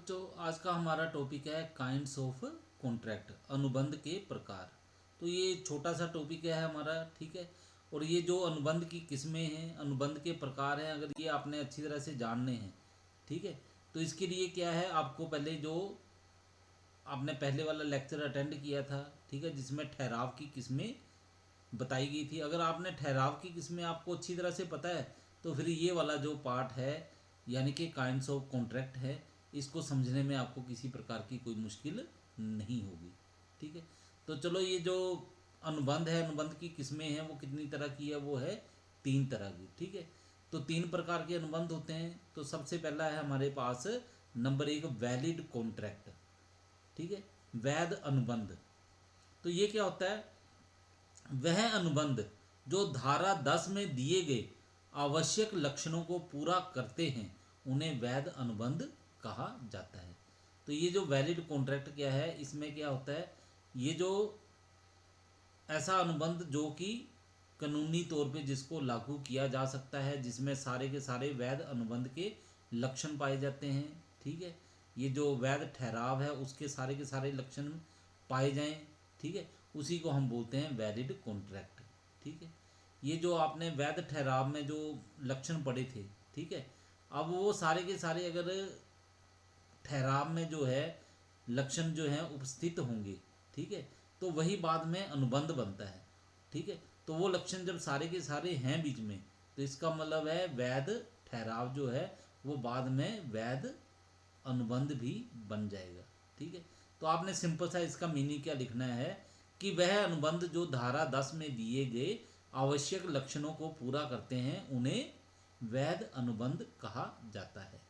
बच्चों, आज का हमारा टॉपिक है काइंड्स ऑफ कॉन्ट्रैक्ट, अनुबंध के प्रकार। तो ये छोटा सा टॉपिक है हमारा, ठीक है। और ये जो अनुबंध की किस्में हैं, अनुबंध के प्रकार हैं, अगर ये आपने अच्छी तरह से जानने हैं, ठीक है, तो इसके लिए क्या है, आपको पहले जो आपने पहले वाला लेक्चर अटेंड किया था, ठीक है, जिसमें ठहराव की किस्में बताई गई थी। अगर आपने ठहराव की किस्में आपको अच्छी तरह से पता है, तो फिर ये वाला जो पार्ट है यानी कि काइंड्स ऑफ कॉन्ट्रैक्ट है, इसको समझने में आपको किसी प्रकार की कोई मुश्किल नहीं होगी, ठीक है। तो चलो, ये जो अनुबंध है, अनुबंध की किस्में हैं, वो कितनी तरह की है, वो है 3 तरह की, ठीक है। तो 3 प्रकार के अनुबंध होते हैं। तो सबसे पहला है हमारे पास नंबर 1, वैलिड कॉन्ट्रैक्ट, ठीक है, वैध अनुबंध। तो ये क्या होता है, वह अनुबंध जो धारा 10 में दिए गए आवश्यक लक्षणों को पूरा करते हैं, उन्हें वैध अनुबंध कहा जाता है। तो ये जो वैलिड कॉन्ट्रैक्ट क्या है, इसमें क्या होता है, ये जो ऐसा अनुबंध जो कि कानूनी तौर पे जिसको लागू किया जा सकता है, जिसमें सारे के सारे वैध अनुबंध के लक्षण पाए जाते हैं, ठीक है। ये जो वैध ठहराव है उसके सारे के सारे लक्षण पाए जाएं, ठीक है, उसी को हम बोलते हैं वैलिड कॉन्ट्रैक्ट, ठीक है। ये जो आपने वैध ठहराव में जो लक्षण पढ़े थे, ठीक है, अब वो सारे के सारे अगर ठहराव में जो है लक्षण जो हैं उपस्थित होंगे, ठीक है, तो वही बाद में अनुबंध बनता है, ठीक है। तो वो लक्षण जब सारे के सारे हैं बीच में, तो इसका मतलब है वैध ठहराव जो है वो बाद में वैध अनुबंध भी बन जाएगा, ठीक है। तो आपने सिंपल सा इसका मीनिंग क्या लिखना है कि वह अनुबंध जो धारा 10 में दिए गए आवश्यक लक्षणों को पूरा करते हैं, उन्हें वैध अनुबंध कहा जाता है।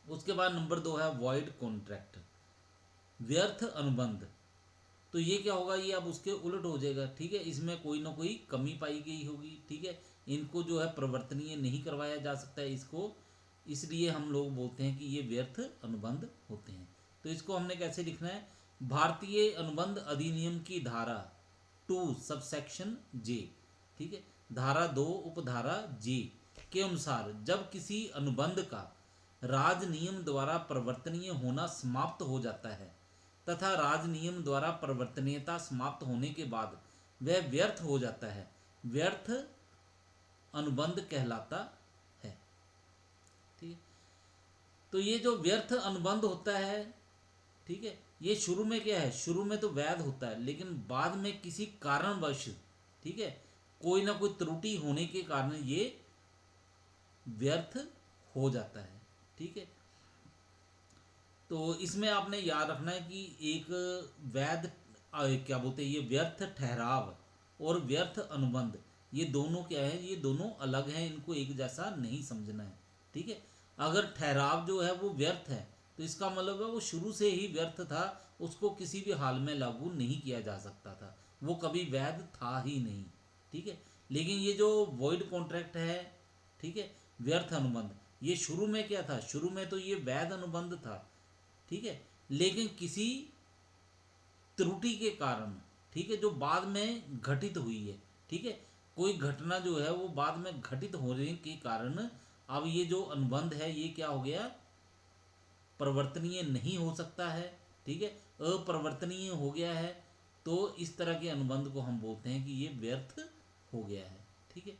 उसके बाद नंबर 2 है वॉइड कॉन्ट्रैक्ट, व्यर्थ अनुबंध। तो ये क्या होगा, ये अब उसके उलट हो जाएगा, ठीक है। इसमें कोई ना कोई कमी पाई गई होगी, ठीक है, इनको जो है परिवर्तनीय नहीं करवाया जा सकता है इसको, इसलिए हम लोग बोलते हैं कि ये व्यर्थ अनुबंध होते हैं। तो इसको हमने कैसे लिखना है, भारतीय अनुबंध अधिनियम की धारा 2 सबसेक्शन जे, ठीक है, धारा 2 उपधारा जे के अनुसार जब किसी अनुबंध का राज नियम द्वारा परिवर्तनीय होना समाप्त हो जाता है तथा राज नियम द्वारा परिवर्तनीयता समाप्त होने के बाद वह व्यर्थ हो जाता है, व्यर्थ अनुबंध कहलाता है, ठीक है। तो ये जो व्यर्थ अनुबंध होता है, ठीक है, ये शुरू में क्या है, शुरू में तो वैध होता है, लेकिन बाद में किसी कारणवश, ठीक है, कोई ना कोई त्रुटि होने के कारण ये व्यर्थ हो जाता है, ठीक है। तो इसमें आपने याद रखना है कि एक वैध क्या बोलते हैं, ये व्यर्थ ठहराव और व्यर्थ अनुबंध, ये दोनों क्या है, ये दोनों अलग हैं, इनको एक जैसा नहीं समझना है, ठीक है। अगर ठहराव जो है वो व्यर्थ है, तो इसका मतलब है वो शुरू से ही व्यर्थ था, उसको किसी भी हाल में लागू नहीं किया जा सकता था, वो कभी वैध था ही नहीं, ठीक है। लेकिन ये जो वॉइड कॉन्ट्रैक्ट है, ठीक है, व्यर्थ अनुबंध, ये शुरू में क्या था, शुरू में तो ये वैध अनुबंध था, ठीक है, लेकिन किसी त्रुटि के कारण, ठीक है, जो बाद में घटित हुई है, ठीक है, कोई घटना जो है वो बाद में घटित होने के कारण अब ये जो अनुबंध है ये क्या हो गया, परिवर्तनीय नहीं हो सकता है, ठीक है, अपरिवर्तनीय हो गया है। तो इस तरह के अनुबंध को हम बोलते हैं कि ये व्यर्थ हो गया है, ठीक है।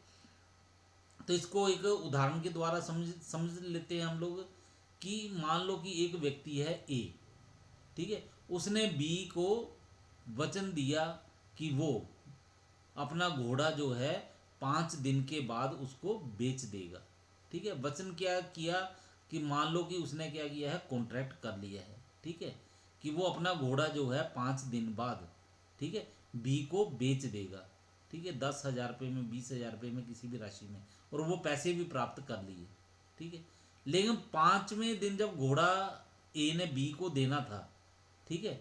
तो इसको एक उदाहरण के द्वारा समझ लेते हैं हम लोग कि मान लो कि एक व्यक्ति है ए, ठीक है, उसने बी को वचन दिया कि वो अपना घोड़ा जो है 5 दिन के बाद उसको बेच देगा, ठीक है। वचन क्या किया कि मान लो कि उसने क्या किया है, कॉन्ट्रैक्ट कर लिया है, ठीक है, कि वो अपना घोड़ा जो है 5 दिन बाद, ठीक है, बी को बेच देगा, ठीक है, 10,000 रुपये में, 20,000 रुपये में, किसी भी राशि में, और वो पैसे भी प्राप्त कर लिए, ठीक है। लेकिन 5वें दिन जब घोड़ा ए ने बी को देना था, ठीक है,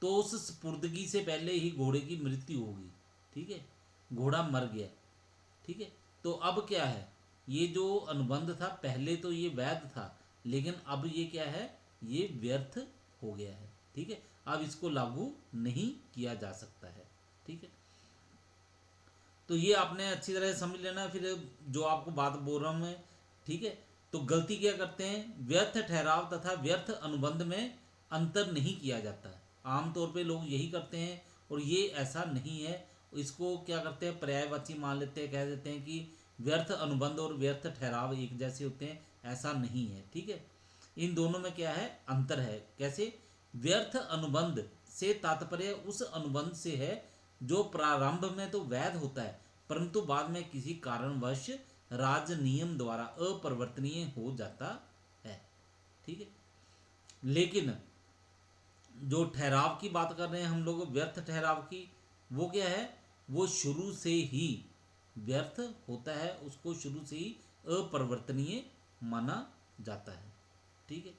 तो उस स्पुर्दगी से पहले ही घोड़े की मृत्यु होगी, ठीक है, घोड़ा मर गया, ठीक है। तो अब क्या है, ये जो अनुबंध था पहले तो ये वैध था, लेकिन अब ये क्या है, ये व्यर्थ हो गया है, ठीक है, अब इसको लागू नहीं किया जा सकता है, ठीक है। तो ये आपने अच्छी तरह से समझ लेना। फिर जो आपको बात बोल रहा हूँ मैं, ठीक है, तो गलती क्या करते हैं, व्यर्थ ठहराव तथा व्यर्थ अनुबंध में अंतर नहीं किया जाता है। आमतौर पे लोग यही करते हैं और ये ऐसा नहीं है। इसको क्या करते हैं, पर्यायवाची मान लेते हैं, कह देते हैं कि व्यर्थ अनुबंध और व्यर्थ ठहराव एक जैसे होते हैं, ऐसा नहीं है। ठीक है, इन दोनों में क्या है, अंतर है। कैसे, व्यर्थ अनुबंध से तात्पर्य उस अनुबंध से है जो प्रारंभ में तो वैध होता है परंतु बाद में किसी कारणवश राज नियम द्वारा अपरिवर्तनीय हो जाता है। ठीक है, लेकिन जो ठहराव की बात कर रहे हैं हम लोग, व्यर्थ ठहराव की, वो क्या है, वो शुरू से ही व्यर्थ होता है, उसको शुरू से ही अपरिवर्तनीय माना जाता है। ठीक है,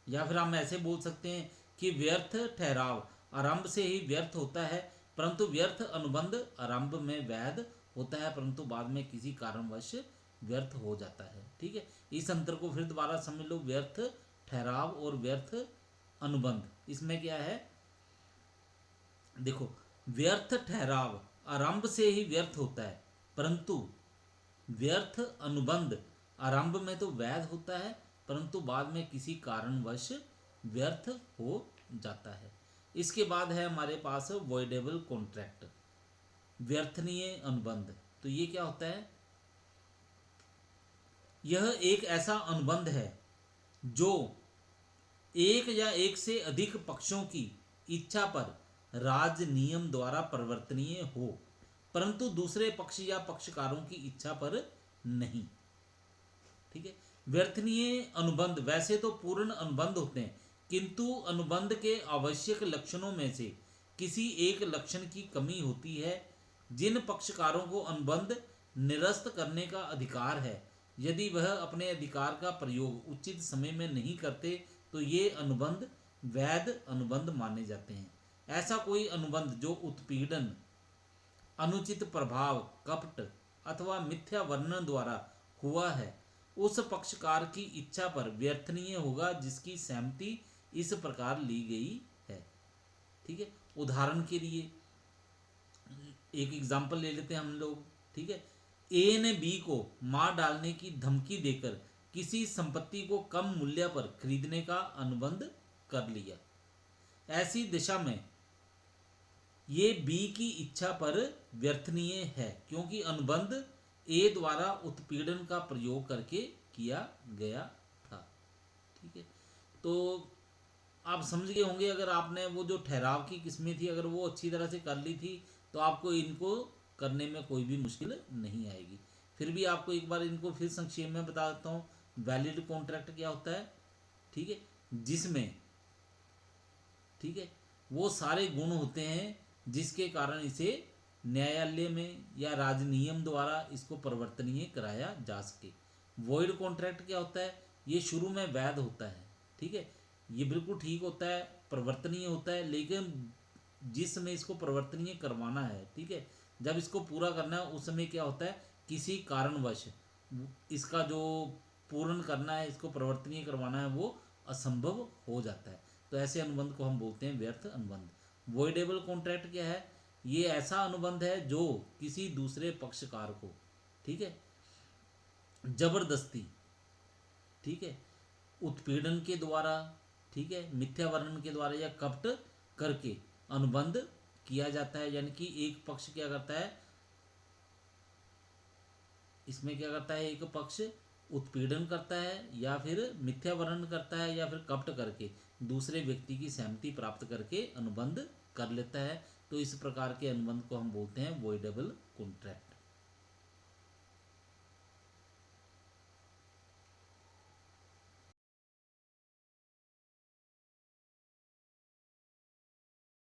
या फिर हम ऐसे बोल सकते हैं कि व्यर्थ ठहराव आरंभ से ही व्यर्थ होता है परंतु व्यर्थ अनुबंध आरंभ में वैध होता है परंतु बाद में किसी कारणवश व्यर्थ हो जाता है। ठीक है, इस अंतर को फिर दोबारा समझ लो, व्यर्थ ठहराव और व्यर्थ अनुबंध, इसमें क्या है, देखो, व्यर्थ ठहराव आरंभ से ही व्यर्थ होता है परंतु व्यर्थ अनुबंध आरंभ में तो वैध होता है परंतु बाद में किसी कारणवश व्यर्थ हो जाता है। इसके बाद है हमारे पास वॉइडेबल कॉन्ट्रैक्ट, व्यर्थनीय अनुबंध। तो ये क्या होता है, यह एक ऐसा अनुबंध है जो एक या एक से अधिक पक्षों की इच्छा पर राज नियम द्वारा परिवर्तनीय हो परंतु दूसरे पक्ष या पक्षकारों की इच्छा पर नहीं। ठीक है, व्यर्थनीय अनुबंध वैसे तो पूर्ण अनुबंध होते हैं किंतु अनुबंध के आवश्यक लक्षणों में से किसी एक लक्षण की कमी होती है। जिन पक्षकारों को अनुबंध निरस्त करने का अधिकार है यदि वह अपने अधिकार का प्रयोग उचित समय में नहीं करते तो ये अनुबंध वैध अनुबंध माने जाते हैं। ऐसा कोई अनुबंध जो उत्पीड़न, अनुचित प्रभाव, कपट अथवा मिथ्या वर्णन द्वारा हुआ है उस पक्षकार की इच्छा पर व्यर्थनीय होगा जिसकी सहमति इस प्रकार ली गई है। ठीक है, उदाहरण के लिए एक एग्जाम्पल ले लेते हैं हम लोग। ठीक है, ए ने बी को मार डालने की धमकी देकर किसी संपत्ति को कम मूल्य पर खरीदने का अनुबंध कर लिया। ऐसी दिशा में ये बी की इच्छा पर व्यर्थनीय है क्योंकि अनुबंध ए द्वारा उत्पीड़न का प्रयोग करके किया गया था। ठीक है, तो आप समझ गए होंगे, अगर आपने वो जो ठहराव की किस्में थी अगर वो अच्छी तरह से कर ली थी तो आपको इनको करने में कोई भी मुश्किल नहीं आएगी। फिर भी आपको एक बार इनको फिर संक्षेप में बता देता हूँ। वैलिड कॉन्ट्रैक्ट क्या होता है, ठीक है, जिसमें, ठीक है, वो सारे गुण होते हैं जिसके कारण इसे न्यायालय में या राजनियम द्वारा इसको परिवर्तनीय कराया जा सके। वॉइड कॉन्ट्रैक्ट क्या होता है, ये शुरू में वैध होता है, ठीक है, ये बिल्कुल ठीक होता है, परिवर्तनीय होता है, लेकिन जिस समय इसको परिवर्तनीय करवाना है, ठीक है, जब इसको पूरा करना है उस समय क्या होता है, किसी कारणवश इसका जो पूर्ण करना है, इसको परिवर्तनीय करवाना है, वो असंभव हो जाता है। तो ऐसे अनुबंध को हम बोलते हैं व्यर्थ अनुबंध। वॉइडेबल कॉन्ट्रैक्ट क्या है, ये ऐसा अनुबंध है जो किसी दूसरे पक्षकार को, ठीक है, जबरदस्ती, ठीक है, उत्पीड़न के द्वारा, ठीक है, मिथ्या वर्णन के द्वारा या कपट करके अनुबंध किया जाता है। यानी कि एक पक्ष क्या करता है, इसमें क्या करता है, एक पक्ष उत्पीड़न करता है या फिर मिथ्या वर्णन करता है या फिर कपट करके दूसरे व्यक्ति की सहमति प्राप्त करके अनुबंध कर लेता है। तो इस प्रकार के अनुबंध को हम बोलते हैं वॉइडेबल कॉन्ट्रैक्ट।